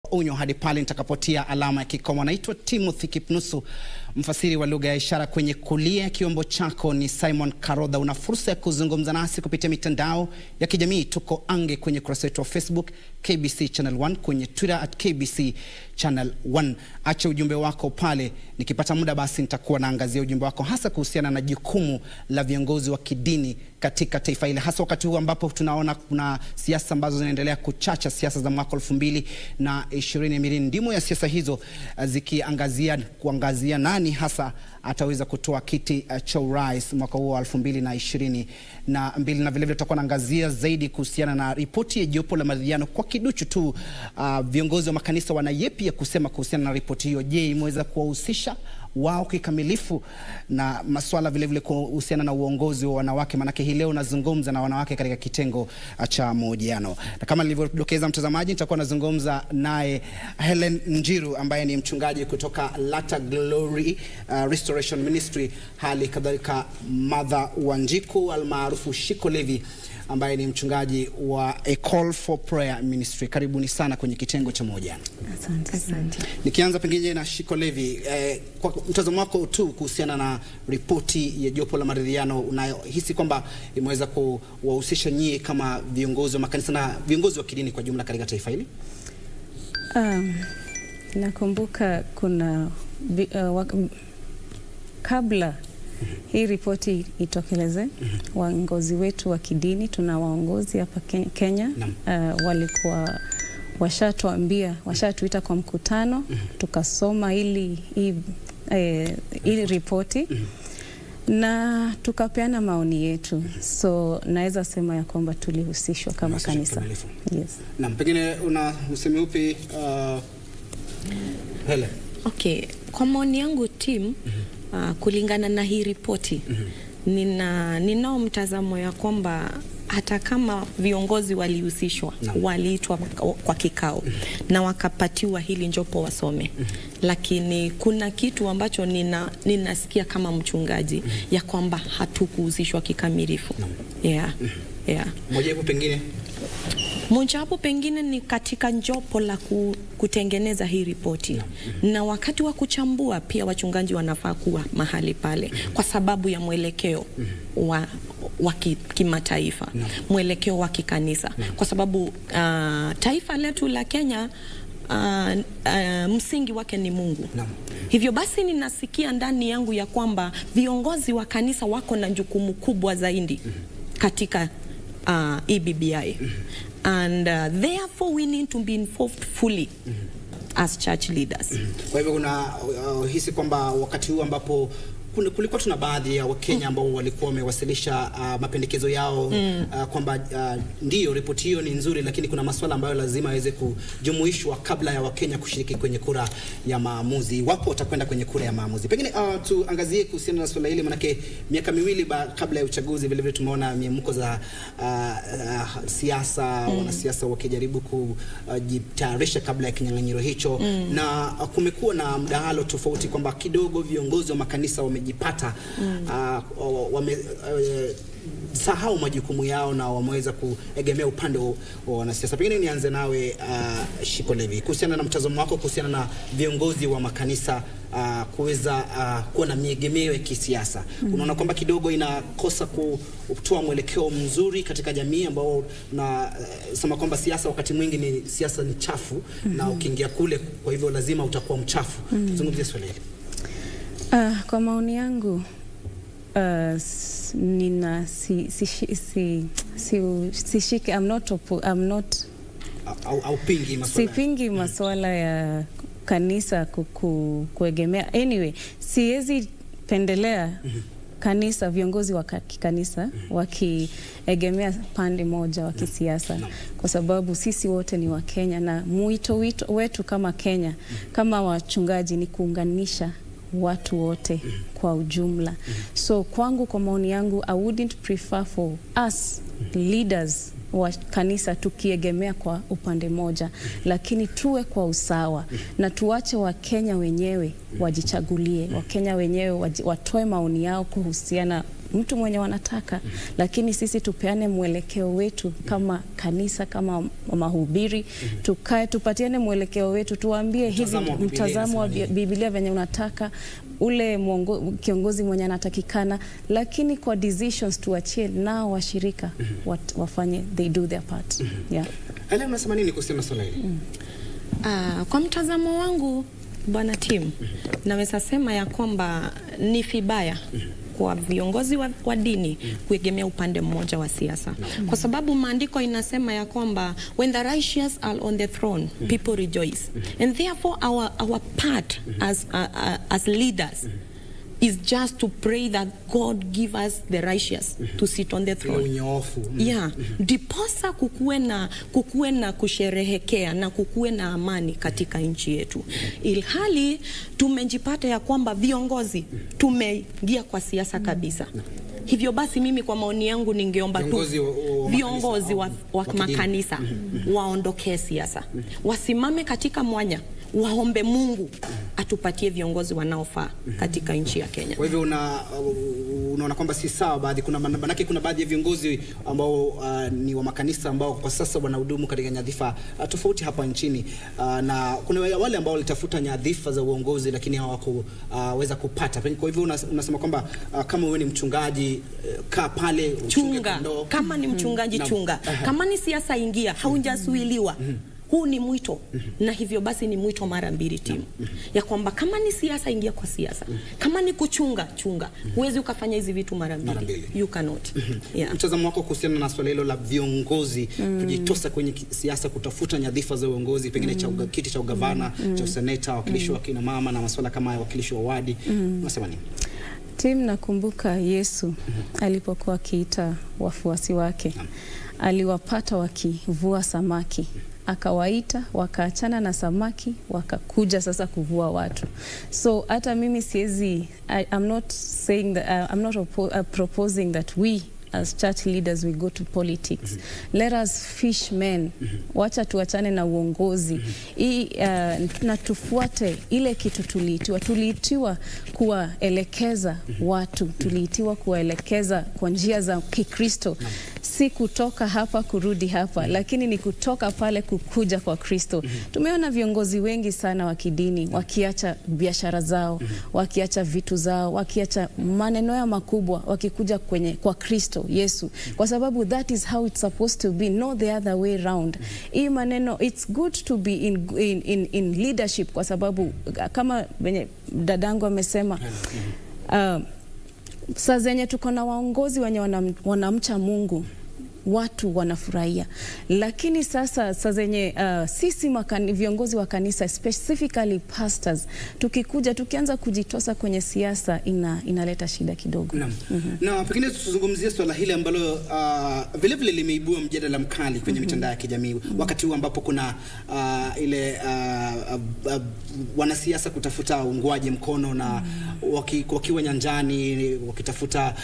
Onyo hadi pale nitakapotia alama ya kikomo. Naitwa Kipnusu, mfasiri wa lugha ya ishara. Kwenye kulia kiombo chako ni Simon Karodha. Una fursa ya kuzungumza nasi kupitia mitandao ya kijamii. Tuko ange kwenye kurasa yetu wa Facebook KBC Channel 1, kwenye Twitter @KBC Channel 1. Acha ujumbe wako pale, nikipata muda basi nitakuwa naangazia ujumbe wako, hasa kuhusiana na jukumu la viongozi wa kidini katika taifa hili, hasa wakati huu ambapo tunaona kuna siasa ambazo zinaendelea kuchacha, siasa za mwaka 2020. Ndimo ya siasa hizo kuangazia nani hasa ataweza kutoa kiti cha urais mwaka huu wa 2022, na vile vile tutakuwa naangazia zaidi kuhusiana na ripoti ya jopo la maridhiano. Kwa kiduchu tu, viongozi wa makanisa wana yepi ya kusema kuhusiana na ripoti hiyo? Je, imeweza kuwahusisha wao kikamilifu na masuala vile vile kuhusiana na uongozi wa wanawake? Manake hii leo nazungumza na wanawake katika kitengo cha mahojiano, na kama nilivyodokeza mtazamaji, nitakuwa nazungumza naye Helen Njiru ambaye ni mchungaji kutoka Latter Glory Restoration Ministry, hali kadhalika Mother Wanjiku almaarufu Shiko Levi ambaye ni mchungaji wa A Call for Prayer Ministry. Karibuni sana kwenye kitengo cha mahojiano. Asante. Nikianza pengine na Shiko Levi, kwa mtazamo wako tu kuhusiana na ripoti ya jopo la maridhiano, unahisi kwamba imeweza kuwahusisha nyie kama viongozi wa makanisa na viongozi wa kidini kwa jumla katika taifa hili? Nakumbuka kuna kabla hii ripoti itokeleze, waongozi wetu wa kidini, tuna waongozi hapa Kenya, walikuwa washatuita kwa mkutano, tukasoma ili ripoti na tukapeana maoni yetu. So naweza sema ya kwamba tulihusishwa kama kanisa. Yes. Na pengine una usemi upi Hele? Okay, kwa maoni yangu team, kulingana na hii ripoti, ninao mtazamo ya kwamba hata kama viongozi walihusishwa, waliitwa kwa kikao na wakapatiwa hili jopo wasome, lakini kuna kitu ambacho ninasikia kama mchungaji ya kwamba hatukuhusishwa kikamilifu. Mojawapo pengine ni katika jopo la kutengeneza hii ripoti, na wakati wa kuchambua pia wachungaji wanafaa kuwa mahali pale kwa sababu ya mwelekeo wa kimataifa, mwelekeo wa kikanisa, kwa sababu taifa letu la Kenya msingi wake ni Mungu. Hivyo basi ninasikia ndani yangu ya kwamba viongozi wa kanisa wako na jukumu kubwa zaidi katika BBI, and therefore we need to be involved fully as church leaders. Kwa hivyo kuna hisi kwamba wakati huu ambapo kulikuwa tuna baadhi ya Wakenya ambao walikuwa wamewasilisha mapendekezo yao, kwamba ndio ripoti hiyo ni nzuri, lakini kuna masuala ambayo lazima yaweze kujumuishwa kabla ya Wakenya kushiriki kwenye kura ya maamuzi, wapo watakwenda kwenye kura ya maamuzi. Pengine tuangazie kuhusiana na swala hili, manake miaka miwili kabla ya uchaguzi vile vile tumeona miemko za siasa, wanasiasa wakijaribu kujitayarisha kabla ya kinyang'anyiro hicho, na kumekuwa na mdahalo tofauti kwamba kidogo viongozi wa makanisa wamejipata sahau majukumu yao na wameweza kuegemea upande wa wanasiasa. Pengine nianze nawe Shiko Levi, kuhusiana na mtazamo wako kuhusiana na viongozi wa makanisa kuweza kuwa na miegemeo ya kisiasa. Unaona kwamba kidogo inakosa kutoa mwelekeo mzuri katika jamii, ambao na sema kwamba siasa wakati mwingi siasa ni chafu, na ukiingia kule kwa hivyo lazima utakuwa mchafu. Tuzungumzie swali hili. Kwa maoni yangu, sipingi masuala ya kanisa kuegemea. Anyway, siwezi pendelea kanisa, viongozi wa kanisa wakiegemea pande moja wa kisiasa, kwa sababu sisi wote ni wa Kenya, na mwito wetu kama Kenya, kama wachungaji, ni kuunganisha watu wote kwa ujumla. So kwangu, kwa maoni yangu, I wouldn't prefer for us leaders wa kanisa tukiegemea kwa upande moja, lakini tuwe kwa usawa na tuache Wakenya wenyewe wajichagulie, Wakenya wenyewe watoe maoni yao kuhusiana mtu mwenye wanataka, lakini sisi tupeane mwelekeo wetu kama kanisa, kama mahubiri, tukae tupatiane mwelekeo wetu, tuambie hivi mtazamo wa Biblia venye unataka, ule kiongozi mwenye anatakikana, lakini kwa decisions tuachie nao washirika wafanye, they do their part. Yeah. Hela, unasema nini kusema swala hili? Kwa mtazamo wangu bwana Tim, naweza sema ya kwamba ni vibaya kwa viongozi wa dini kuegemea upande mmoja wa siasa, kwa sababu maandiko inasema ya kwamba when the righteous are on the throne, people rejoice, and therefore our part as leaders is just to pray that God give us the righteous to sit on the throne. Yeah, diposa kukuwe na kusherehekea na kukuwe na amani katika nchi yetu. Ilhali tumejipata ya kwamba viongozi tumeingia kwa siasa kabisa. Hivyo basi mimi kwa maoni yangu ningeomba tu viongozi wa makanisa waondokee siasa, wasimame katika mwanya, waombe Mungu atupatie viongozi wanaofaa katika nchi ya Kenya. Kwa hivyo unaona kwamba si sawa baadhi, kuna baadhi ya viongozi ambao ni wa makanisa ambao kwa sasa wanahudumu katika nyadhifa tofauti hapa nchini, na kuna wale ambao walitafuta nyadhifa za uongozi lakini hawakuweza kupata. Kwa hivyo unasema kwamba kama wewe ni mchungaji, kaa pale chunga, kama ni mchungaji chunga, kama ni siasa ingia, haujasuiliwa. Huu ni mwito, na hivyo basi ni mwito mara mbili timu, ya kwamba kama ni siasa ingia kwa siasa, kama ni kuchunga chunga. Huwezi ukafanya hizi vitu mara mbili. You cannot. Yeah. Mtazamo wako kuhusiana na swala hilo la viongozi kujitosa kwenye siasa kutafuta nyadhifa za uongozi, pengine cha kiti cha ugavana, cha useneta, wakilishi wa kina mama na masuala kama ya wakilishi wa wadi, unasema nini? Tim, nakumbuka Yesu alipokuwa akiita wafuasi wake, aliwapata wakivua samaki, akawaita, wakaachana na samaki, wakakuja sasa kuvua watu. So hata mimi siezi, I'm not saying that, I'm not proposing that we as church leaders we go to politics. Let us fish men. Wacha tuachane na uongozi. Na tufuate ile kitu tuliitiwa kuwaelekeza watu, tuliitiwa kuwaelekeza kwa njia za Kikristo. Si kutoka hapa kurudi hapa, lakini ni kutoka pale kukuja kwa Kristo. Tumeona viongozi wengi sana wa kidini wakiacha biashara zao, wakiacha vitu zao, wakiacha maneno ya makubwa, wakikuja kwa Kristo Yesu, kwa sababu that is how it's supposed to be, not the other way round. Hii maneno, it's good to be in leadership, kwa sababu kama venye dadangu amesema, saa zenye tuko na waongozi wenye wanamcha Mungu, watu wanafurahia. Lakini sasa saa zenye sisi viongozi wa kanisa, specifically pastors, tukianza kujitosa kwenye siasa, inaleta shida kidogo. Na pengine tuzungumzie swala hili ambalo vile vile limeibua mjadala mkali kwenye mitandao ya kijamii, wakati huu ambapo kuna ile wanasiasa kutafuta uungwaji mkono na wakiwa nyanjani wakitafuta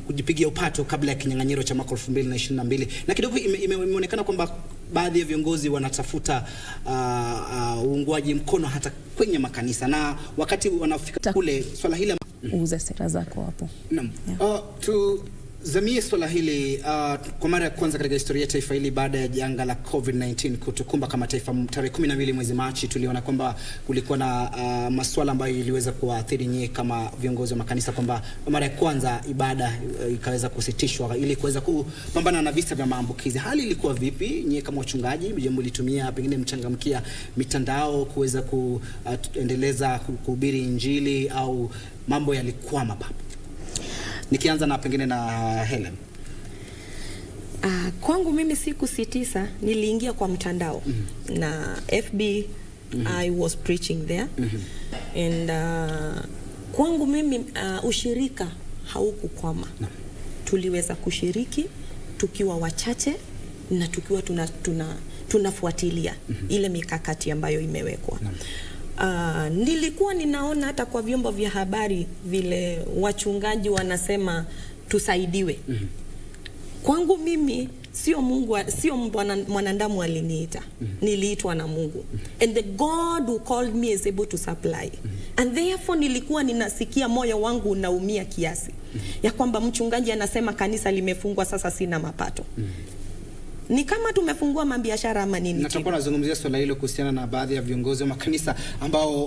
kujipigia upato kabla ya kinyang'anyiro cha mwaka 2022, na kidogo imeonekana kwamba baadhi ya viongozi wanatafuta uungwaji mkono hata kwenye makanisa, na wakati wanafika kule swala hili uuze sera zako hapo. Naam. Tuzamie swala hili kwa mara ya kwanza katika historia ya taifa hili baada ya janga la COVID-19 kutukumba kama taifa. Tarehe 12 mwezi Machi tuliona kwamba kulikuwa na masuala ambayo iliweza kuathiri nyie kama viongozi wa makanisa, kwamba mara ya kwanza ibada ikaweza kusitishwa ili kuweza kupambana na visa vya maambukizi. Hali ilikuwa vipi nyie kama wachungaji? Jambo litumia pengine mchangamkia mitandao kuweza kuendeleza kuhubiri Injili, au mambo yalikwama baba? Nikianza na pengine na Helen. Kwangu mimi siku sitisa niliingia kwa mtandao na FB. I was preaching there. And kwangu mimi ushirika haukukwama. Tuliweza kushiriki tukiwa wachache na tukiwa tunafuatilia ile mikakati ambayo imewekwa. Nilikuwa ninaona hata kwa vyombo vya habari vile wachungaji wanasema tusaidiwe. Kwangu mimi sio Mungu, sio mwanadamu aliniita, niliitwa na Mungu. And the God who called me is able to supply. And therefore nilikuwa ninasikia moyo wangu unaumia kiasi ya kwamba mchungaji anasema kanisa limefungwa, sasa sina mapato. Ni kama tumefungua mabiashara ama nini? Nataka nazungumzia swala hilo kuhusiana na baadhi ya viongozi wa makanisa ambao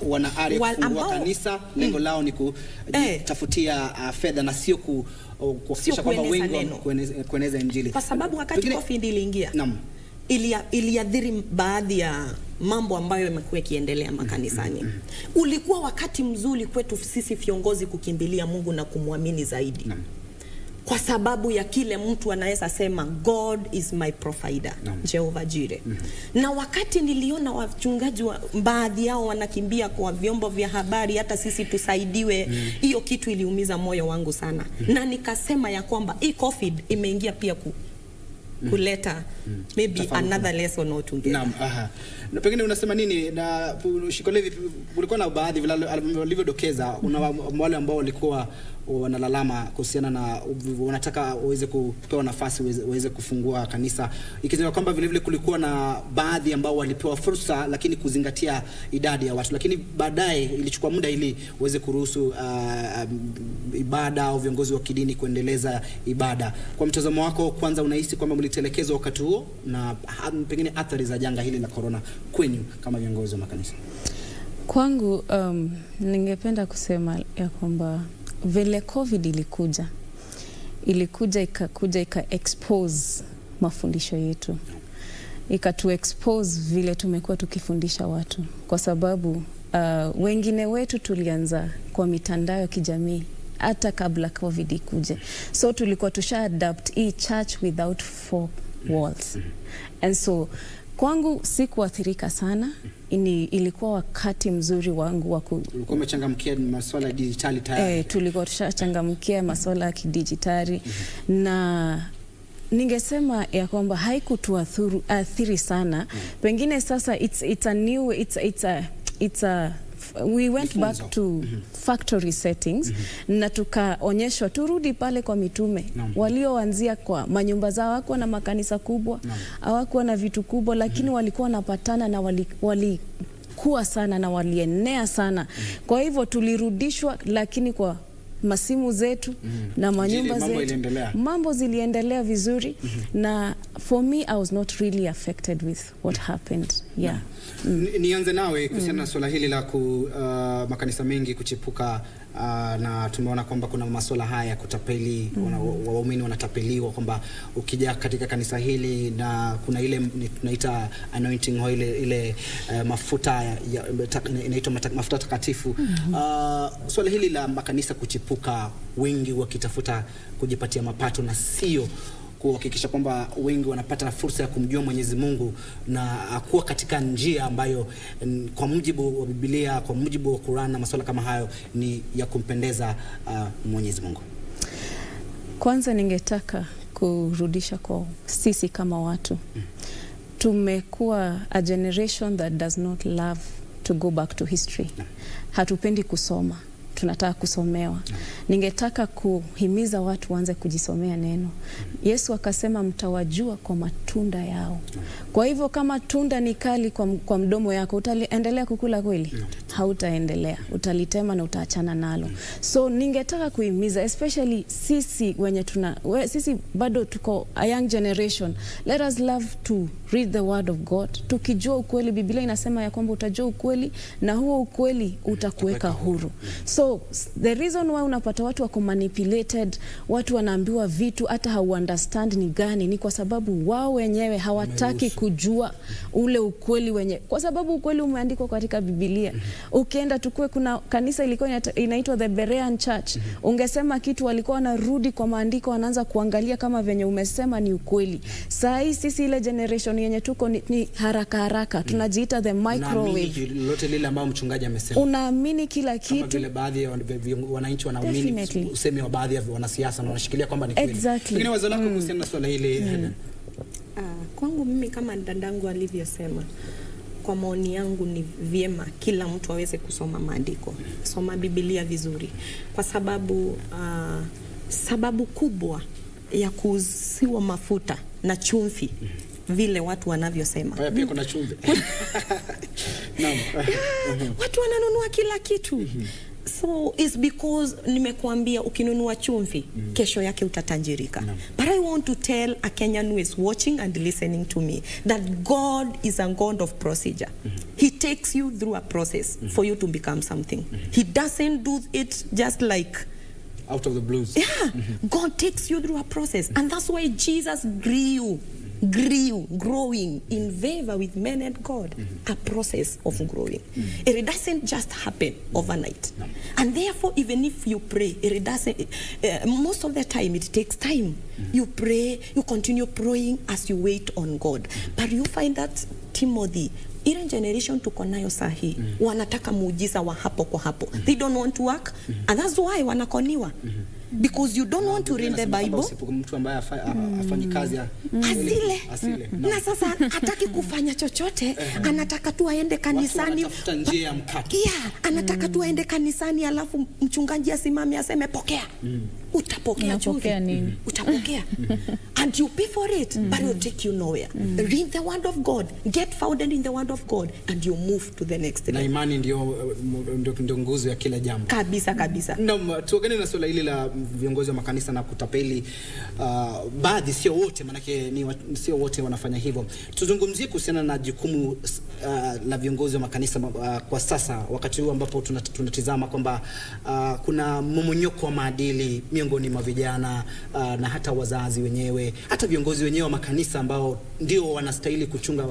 wana ari kufungua kanisa, lengo lao ni kutafutia fedha na sio kuhakikisha kwamba wengi kueneza injili. Kwa sababu wakati COVID iliingia, iliadhiri baadhi ya mambo ambayo yamekuwa yakiendelea makanisani. Ulikuwa wakati mzuri kwetu sisi viongozi kukimbilia Mungu na kumwamini zaidi. Kwa sababu ya kile mtu anaweza sema God is my provider, Jehovah Jireh. Na wakati niliona wachungaji baadhi yao wanakimbia kwa vyombo vya habari hata sisi tusaidiwe, hiyo kitu iliumiza moyo wangu sana. Na nikasema ya kwamba hii COVID imeingia pia kuleta maybe another lesson or together. Naam, na pengine unasema nini na Shikolevi, kulikuwa na baadhi walivyodokeza, kuna wale ambao walikuwa wanalalama kuhusiana na wanataka uweze kupewa nafasi uweze kufungua kanisa, ikisema kwamba vile vile kulikuwa na baadhi ambao walipewa fursa lakini kuzingatia idadi ya watu, lakini baadaye ilichukua muda ili uweze kuruhusu ibada au viongozi wa kidini kuendeleza ibada. Kwa mtazamo wako, kwanza unahisi kwamba mlitelekezwa wakati huo na pengine athari za janga hili la corona kwenyu kama viongozi wa makanisa? Kwangu ningependa kusema ya kwamba vile COVID ilikuja ika expose mafundisho yetu, ikatu expose vile tumekuwa tukifundisha watu, kwa sababu wengine wetu tulianza kwa mitandao ya kijamii hata kabla COVID ikuje, so tulikuwa tusha adapt a church without four walls. And so kwangu sikuathirika sana. Ilikuwa wakati mzuri wangu wa ulikuwa umechangamkia masuala ya dijitali tayari. Tulikuwa tushachangamkia masuala ya kidijitali. Na ningesema ya kwamba haikutuathiri sana. Pengine sasa we went back to factory settings, na tukaonyeshwa turudi pale kwa mitume walioanzia kwa manyumba zao. Hawakuwa na makanisa kubwa, hawakuwa na vitu kubwa, lakini walikuwa wanapatana na walikuwa sana na walienea sana. Kwa hivyo tulirudishwa, lakini kwa masimu zetu na manyumba zetu mambo ziliendelea vizuri. Na for me, I was not really affected with what happened. Nianze nawe kuhusiana na swala hili la makanisa mengi kuchipuka, na tumeona kwamba kuna masuala haya kutapeli, waumini wanatapeliwa kwamba ukija katika kanisa hili na kuna ile tunaita anointing oil, ile mafuta inaitwa mafuta takatifu. Swala hili la makanisa kuchipuka, wengi wakitafuta kujipatia mapato na sio kuhakikisha kwamba wengi wanapata fursa ya kumjua Mwenyezi Mungu na kuwa katika njia ambayo kwa mujibu wa Biblia, kwa mujibu wa Qur'an na masuala kama hayo ni ya kumpendeza Mwenyezi Mungu. Kwanza ningetaka kurudisha kwa sisi kama watu. Tumekuwa a generation that does not love to go back to history. Hatupendi kusoma, tunataka kusomewa. Ningetaka kuhimiza watu waanze kujisomea neno. Yesu akasema mtawajua kwa matunda yao. Kwa hivyo kama tunda ni kali kwa mdomo yako, utaendelea kukula kweli? Hautaendelea, utalitema na utaachana nalo. So ningetaka kuhimiza especially sisi wenye sisi bado tuko a young generation, let us love to read the word of God. Tukijua ukweli, Biblia inasema ya kwamba utajua ukweli na huo ukweli utakuweka huru. So the reason why unapata watu wako manipulated, watu wanaambiwa vitu hata hau-understand ni gani, ni kwa sababu wao wenyewe hawataki kujua ule ukweli wenyewe, kwa sababu ukweli umeandikwa katika Biblia. Ukienda tukue, kuna kanisa ilikuwa inaitwa the Berean Church. Ungesema kitu, walikuwa wanarudi kwa maandiko, wanaanza kuangalia kama venye umesema ni ukweli. Saa hii sisi ile generation yenye tuko ni haraka, tunajiita the microwave. Lote lile ambao mchungaji amesema, unaamini kila kitu, kama vile baadhi ya wananchi wanaamini usemi wa baadhi ya wanasiasa na wanashikilia kwamba ni kweli. Pengine wazo lako kuhusiana na swala hili? Kwangu mimi, kama dadangu alivyosema, kwa maoni yangu ni vyema kila mtu aweze kusoma maandiko, soma Biblia vizuri, kwa sababu sababu kubwa ya kuuziwa mafuta na chumvi vile watu wanavyosema. Pia kuna chumvi. Watu wananunua kila kitu. So it's because nimekuambia ukinunua chumvi kesho yake utatajirika. But I want to tell a Kenyan who is watching and listening to me that God is a God of procedure. He takes you through a process for you to become something. He doesn't do it just like out of the blues. Yeah, God takes you through a process, and that's why Jesus grew, growing in favor with men and God. A process of growing. It doesn't just happen overnight. And therefore, even if you pray, it doesn't. Most of the time, it takes time. You pray, you continue praying as you wait on God. But you find that Timothy, ile generation tuko nayo sahi, wanataka muujiza wa hapo kwa hapo. They don't want to work, and that's why wanakoniwa. Because you don't want to read the Bible. Mtu ambaye afanyi kazi asile. Na sasa hataki kufanya chochote, anataka tu aende kanisani. Watu njia ya mkato. Yeah, anataka tu aende kanisani alafu mchungaji asimame aseme pokea. Utapokea nini? Utapokea. And you pay for it, but it will take you nowhere. Read the word of God, get founded in the word of God, and you move to the next level. Na imani ndio nguzo ya kila jambo. Kabisa. Na tuogane na swala hili la viongozi wa makanisa na kutapeli. Baadhi, sio wote, manake sio wote wanafanya hivyo. Tuzungumzie kuhusiana na jukumu la viongozi wa makanisa kwa sasa, wakati huu ambapo tunatizama kwamba kuna mmomonyoko wa maadili miongoni mwa vijana na hata wazazi wenyewe, hata viongozi wenyewe wa makanisa ambao ndio wanastahili kuchunga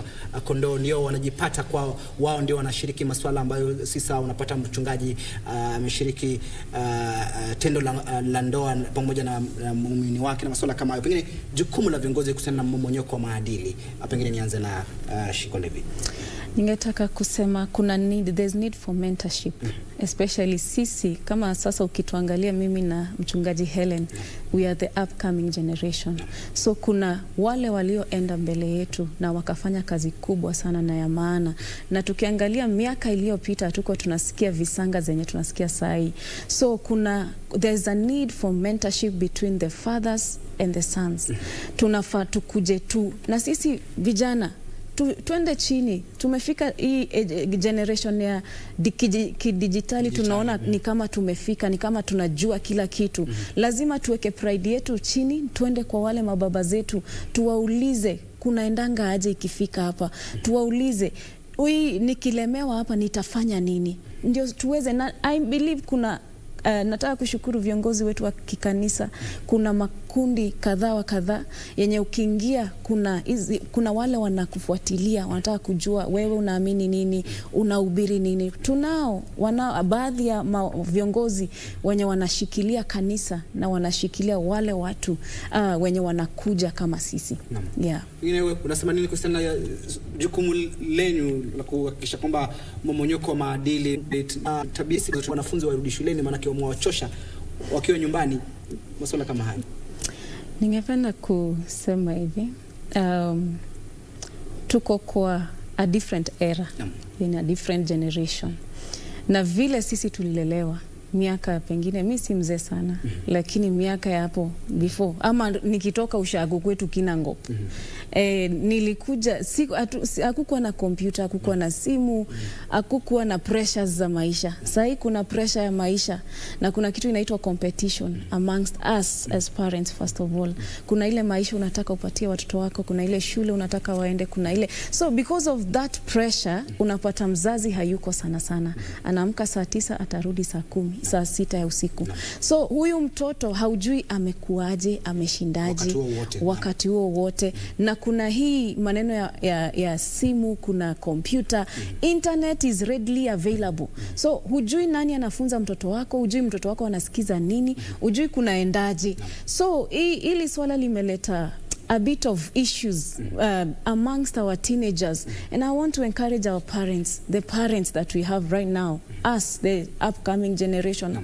kondoo, ndio wanajipata kwa wao ndio wanashiriki masuala ambayo si sawa. Unapata mchungaji ameshiriki tendo la ndoa pamoja na muumini wake na masuala kama hayo. Pengine jukumu la viongozi kuhusiana na mmomonyoko wa maadili. Pengine nianze na Shikolevi. Ningetaka kusema there's need for mentorship, especially sisi kama sasa ukituangalia mimi na mchungaji Helen, we are the upcoming generation. So kuna wale walioenda mbele yetu na wakafanya kazi kubwa sana na ya maana, na tukiangalia miaka iliyopita tuko tunasikia visanga zenye tunasikia sahi. So there's a need for mentorship between the fathers and the sons. Tunafaa tukuje tu na sisi vijana tuende chini. Tumefika hii generation ya kidijitali, tunaona ni kama tumefika, ni kama tunajua kila kitu. Lazima tuweke pride yetu chini, tuende kwa wale mababa zetu, tuwaulize kunaendanga aje ikifika hapa. Tuwaulize, nikilemewa hapa nitafanya nini? Ndio tuweze, na I believe nataka kushukuru viongozi wetu wa kikanisa. Kuna makundi kadhaa yenye ukiingia kuna wale wanakufuatilia, wanataka kujua wewe unaamini nini, unahubiri nini. Tunao baadhi ya viongozi wenye wanashikilia kanisa na wanashikilia wale watu wenye wanakuja kama sisi. Yeah. Wewe unasema nini kuhusiana na jukumu lenu la kuhakikisha kwamba mmomonyoko wa maadili tabia za wanafunzi warudi shuleni, maana wamewachosha wakiwa nyumbani, masuala kama haya? Ningependa kusema hivi, tuko kwa a different era, in a different generation. Na vile sisi tulilelewa miaka, pengine mimi si mzee sana, lakini miaka ya hapo before, ama nikitoka ushago kwetu Kinango, nilikuja hakukuwa na kompyuta, hakukuwa na simu, hakukuwa na pressures za maisha. Sasa kuna pressure ya maisha na kuna kitu inaitwa competition amongst us as parents. First of all, kuna ile maisha unataka upatie watoto wako, kuna ile shule unataka waende, kuna ile, so because of that pressure unapata mzazi hayuko sana, anaamka saa 9 atarudi saa 10, saa 6 ya usiku. So huyu mtoto haujui amekuaje, ameshindaje wakati huo wote. Na kuna hii maneno ya simu, kuna computer, internet is readily available. So hujui nani anafunza mtoto wako, hujui mtoto wako anasikiza nini, hujui kunaendaje. So hili swala limeleta a bit of issues amongst our teenagers, and I want to encourage our parents, the parents that we have right now, us the upcoming generation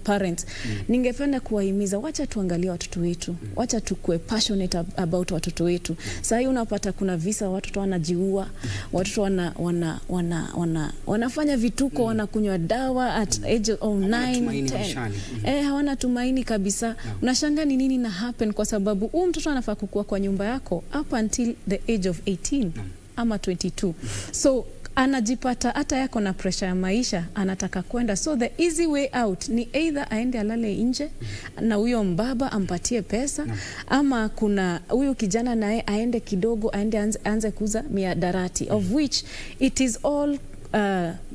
parents. Ningependa kuwahimiza, wacha tuangalie watoto wetu, wacha tukue passionate about watoto wetu. Sasa hii unapata kuna visa watoto wanajiua, watoto wanafanya vituko, wanakunywa dawa at age of 9, 10. Hawana tumaini kabisa. Unashangaa ni nini na happen, kwa sababu mtoto anafaa kukua kwa kwa nyumba yako up until the age of 18 ama 22. So anajipata hata yako na pressure ya maisha, anataka kwenda. So the easy way out ni either aende alale nje na huyo mbaba ampatie pesa, ama kuna huyo kijana naye aende kidogo, aende anze kuuza miadarati, of which it is all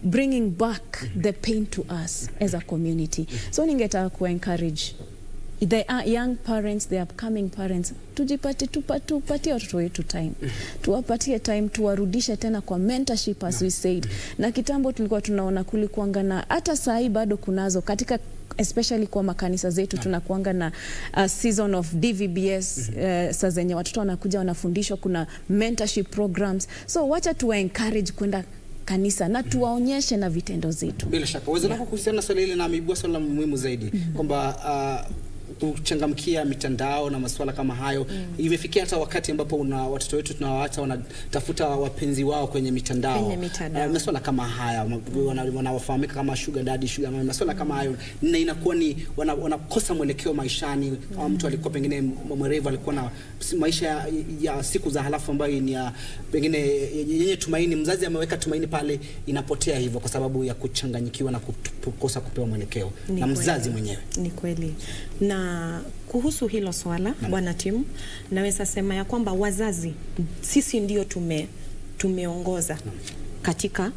bringing back the pain to us as a community. So ningetaka ku-encourage the young parents, the upcoming parents, tupatie watoto wetu time. Tuwapatie time, tuwarudishe tena kwa mentorship as we said. Na kitambo tulikuwa tunaona kulikuanga na, hata saa hii bado kunazo katika especially kwa makanisa zetu tunakuanga na season of DVBS, saa zenye watoto wanakuja wanafundishwa, kuna mentorship programs. So wacha tuwa-encourage kwenda kanisa na tuwaonyeshe na vitendo zetu. Bila shaka uwezo wako kuhusiana na swali hili na ameibua swala muhimu zaidi kwamba kuchangamkia mitandao na masuala kama hayo. Imefikia hata wakati ambapo watoto wetu tunawaacha wanatafuta wapenzi wao kwenye mitandao. Masuala kama haya wanawafahamika kama sugar daddy, sugar mama, masuala kama hayo, na inakuwa ni wanakosa mwelekeo maishani. Mtu alikuwa pengine mwerevu, alikuwa na maisha ya siku za halafu ambayo ni pengine yenye tumaini, mzazi ameweka tumaini pale, inapotea hivyo kwa sababu ya kuchanganyikiwa na kukosa kupewa mwelekeo na mzazi mwenyewe. Ni kweli. Na kuhusu hilo swala bwana Tim, naweza sema ya kwamba wazazi sisi ndio tumeongoza katika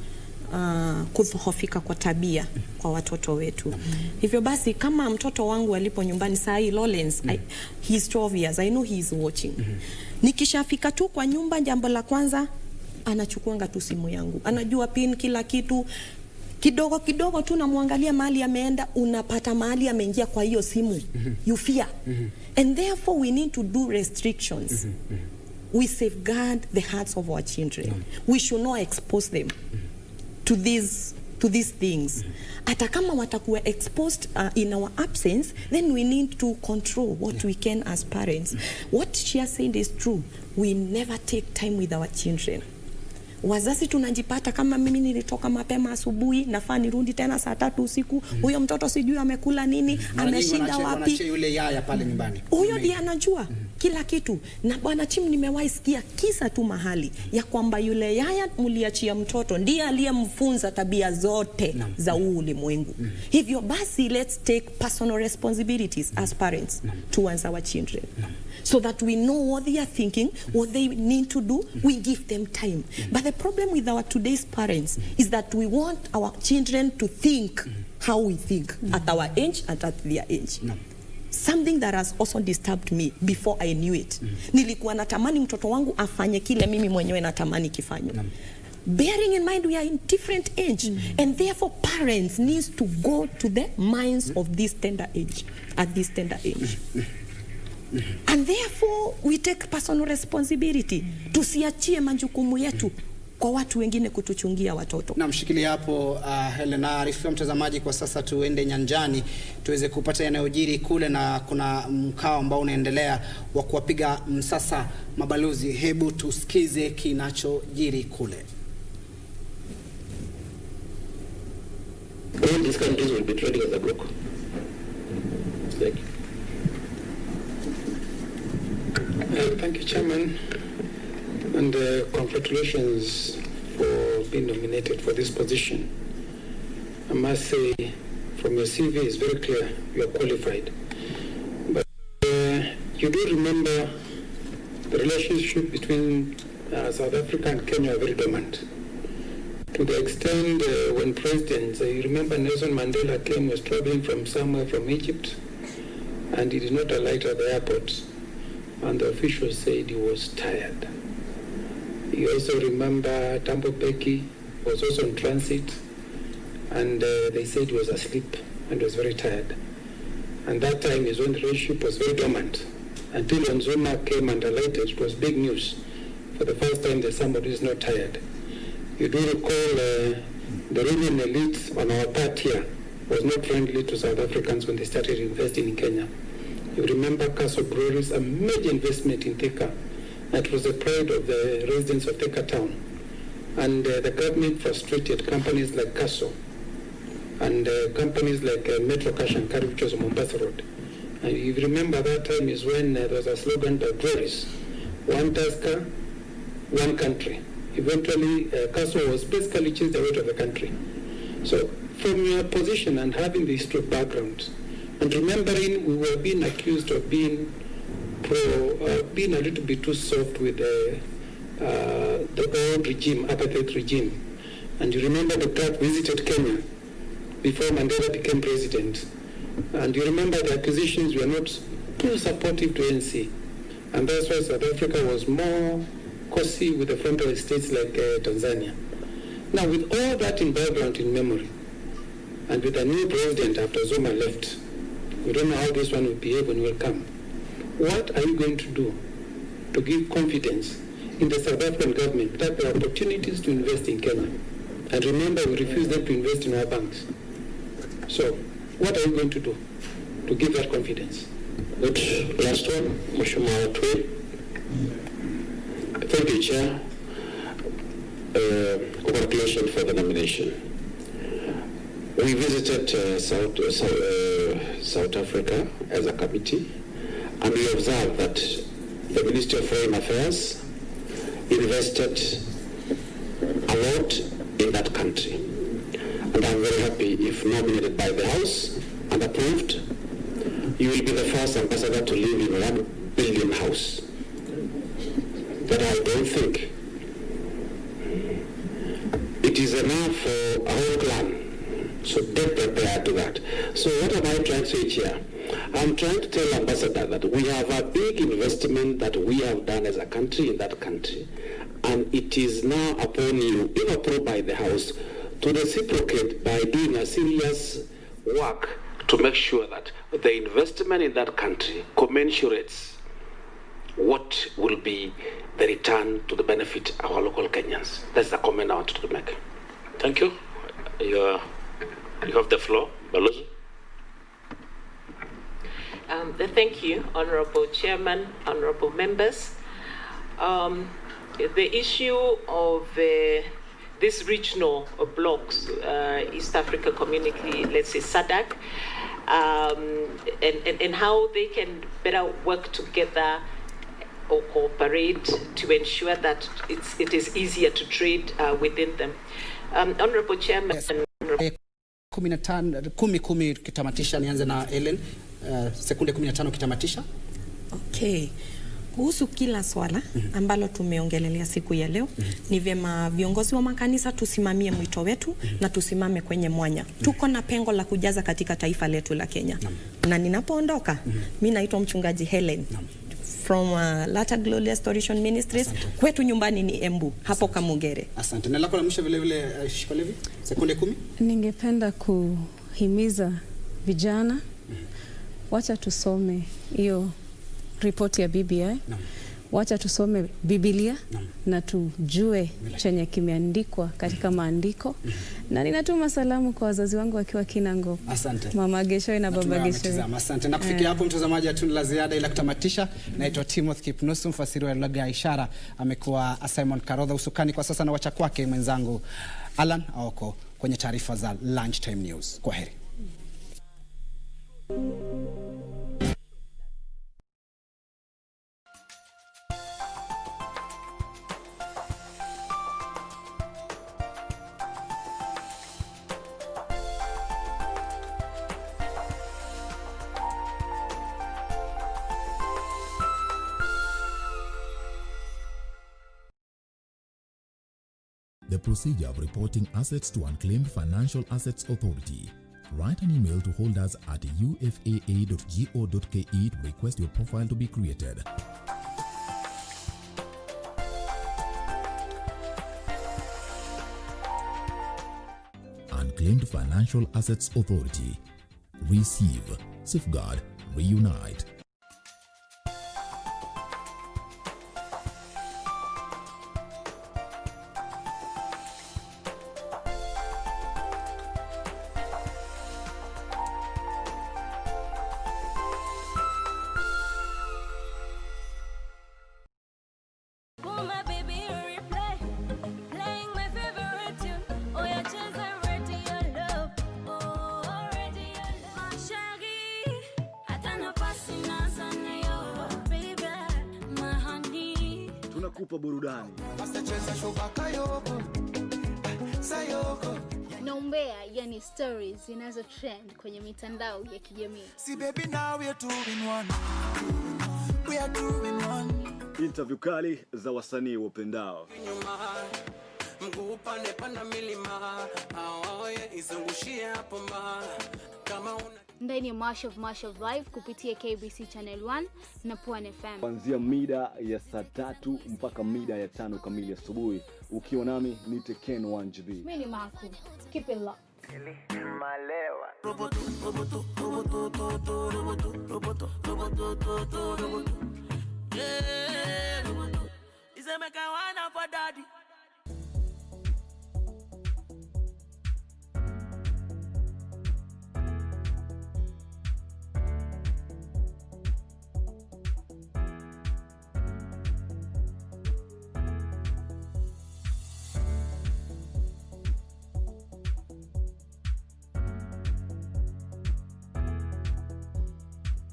kudhoofika kwa tabia kwa watoto wetu. Hivyo basi kama mtoto wangu alipo nyumbani saa hii Lawrence, he's 12 years, I know he is watching. Nikishafika tu kwa nyumba, jambo la kwanza anachukuanga tu simu yangu, anajua pin kila kitu. Kidogo kidogo tu namwangalia mahali ameenda, unapata mahali ameingia kwa hiyo simu. You fear. And therefore we need to do restrictions. We safeguard the hearts of our children. We should not expose them to these things. Hata kama watakuwa exposed in our absence, then we need to control what we can as parents. What she has said is true. We never take time with our children. Wazazi tunajipata kama mimi nilitoka mapema asubuhi, nafaa nirudi tena saa 3 usiku. Huyo mtoto sijui amekula nini, ameshinda wapi. Yule yaya pale nyumbani, huyo ndiye anajua kila kitu. Na bwana Tim, nimewahi sikia kisa tu mahali ya kwamba yule yaya mliachia mtoto ndiye aliyemfunza tabia zote za huu ulimwengu. Hivyo basi let's take personal responsibilities as parents towards our children. So that we know what they are thinking, what they need to do, we give them time. But the problem with our today's parents is that we want our children to think how we think at our age and at their age. Something that has also disturbed me before I knew it. Nilikuwa natamani mtoto wangu afanye kile mimi mwenyewe natamani kifanywe. Bearing in mind we are in different age, and therefore parents needs to go to the minds of this tender age, at this tender age. And therefore we take personal responsibility. Tusiachie majukumu yetu kwa watu wengine kutuchungia watoto. Na mshikilia hapo Helena. Arifu mtazamaji, kwa sasa tuende nyanjani tuweze kupata yanayojiri kule, na kuna mkao ambao unaendelea wa kuwapiga msasa mabalozi. Hebu tusikize kinachojiri kule. All these countries will be trading as a block. Thank you, Chairman, and congratulations for being nominated for this position. I must say, from your CV, it's very clear you are qualified. But you do remember the relationship between South Africa and Kenya are very dormant. To the extent when presidents, you remember Nelson Mandela came, was traveling from somewhere from Egypt, and he did not alight at the airport. And the officials said he was tired. You also remember Tambo Beki was also in transit, and they said he was asleep and was very tired. And that time is when the relationship was very dormant. Until when Zuma came and alighted, it was big news. For the first time that somebody is not tired. You do recall the ruling elite on our part here was not friendly to South Africans when they started investing in Kenya. You remember Castle Breweries, a major investment in Thika. That was the pride of the residents of Thika town. And the government frustrated companies like Castle and companies like Metro Cash and Carry, which was on Mombasa Road. And you remember that time is when there was a slogan by Breweries. one Tusker, one country. Eventually, Castro was basically chased away to the country. So from your position and having the history background, and remembering we were being accused of being being a little bit too soft with the old regime, apartheid regime. And you remember the Clark visited Kenya before Mandela became president. And you remember the accusations were not too supportive to ANC. And that's why South Africa was more cozy with the frontal states like Tanzania. Now, with all that in background, in memory, and with a new president after Zuma left, we don't know how this one will behave when he will come. What are you going to do to give confidence in the South African government that there are opportunities to invest in Kenya? And remember, we refuse them to invest in our banks. So, what are you going to do to give that confidence? Good. Last one, Mheshimiwa Tui. Thank you, Chair. Congratulations for the nomination. We visited South Africa as a committee, and we observed that the Ministry of Foreign Affairs invested a lot in that country. And I'm very happy, if nominated by the House and approved, you will be the first ambassador to live in a $1 billion house. But I don't think it is enough for a whole clan. So get prepared to that. So what am I trying to say here? I'm trying to tell Ambassador that we have a big investment that we have done as a country in that country. And it is now upon you, if approved by the House, to reciprocate by doing a serious work to make sure that the investment in that country commensurates what will be the return to the benefit of our local Kenyans. That's the comment I wanted to make. Thank you. You have the floor, Balozi. Thank you, Honorable Chairman, Honorable Members. The issue of these regional blocks, East Africa Community, let's say SADC, and how they can better work together or cooperate to ensure that it is easier to trade within them. Honorable Chairman. Yes. 10 kitamatisha, nianze na Ellen. Sekunde 15 kitamatisha. Okay. Kuhusu kila swala ambalo tumeongelelea siku ya leo, ni vyema viongozi wa makanisa tusimamie mwito wetu na tusimame kwenye mwanya. Tuko na pengo la kujaza katika taifa letu la Kenya. Na ninapoondoka, mimi naitwa mchungaji Helen from Latter Glory Restoration Ministries. Kwetu nyumbani ni Embu, hapo Kamugere. Asante. Na lako la mwisho vile vile Shikolevi, sekunde 10. Ningependa kuhimiza vijana wacha tusome hiyo ripoti ya BBI. Wacha tusome Biblia na tujue chenye kimeandikwa katika maandiko. Na ninatuma salamu kwa wazazi wangu wakiwa Kinango. Asante. Mama Geshoi na baba Geshoi. Asante. Na kufikia hapo mtazamaji, hatuna la ziada ila kutamatisha. Naitwa Timothy Kipnusu, mfasiri wa lugha ya ishara. Amekuwa Simon Karodha usukani kwa sasa na wacha kwake mwenzangu Alan Aoko kwenye taarifa za Lunchtime News. Kwaheri. The procedure of reporting assets to Unclaimed Financial Assets Authority. Write an email to holders at ufaa.go.ke to request your profile to be created. Unclaimed Financial Assets Authority. Receive, safeguard, reunite. Passing kukupa burudani. Na umbea, yani stories zinazo trend kwenye mitandao ya kijamii. See baby, now we are two in one. We are two in one. Interview kali za wasanii wapendao. Mguu pande panda milima, aoye izungushie hapo ma. Kama una ndani ya Mash of Life kupitia KBC Channel 1 na Pwani FM. Kuanzia mida ya saa 3 mpaka mida ya 5 kamili asubuhi. Ukiwa nami ni Teken 1GB. Mimi ni Marco. Keep it locked. Malewa. Yeah. Isemeka wana for daddy.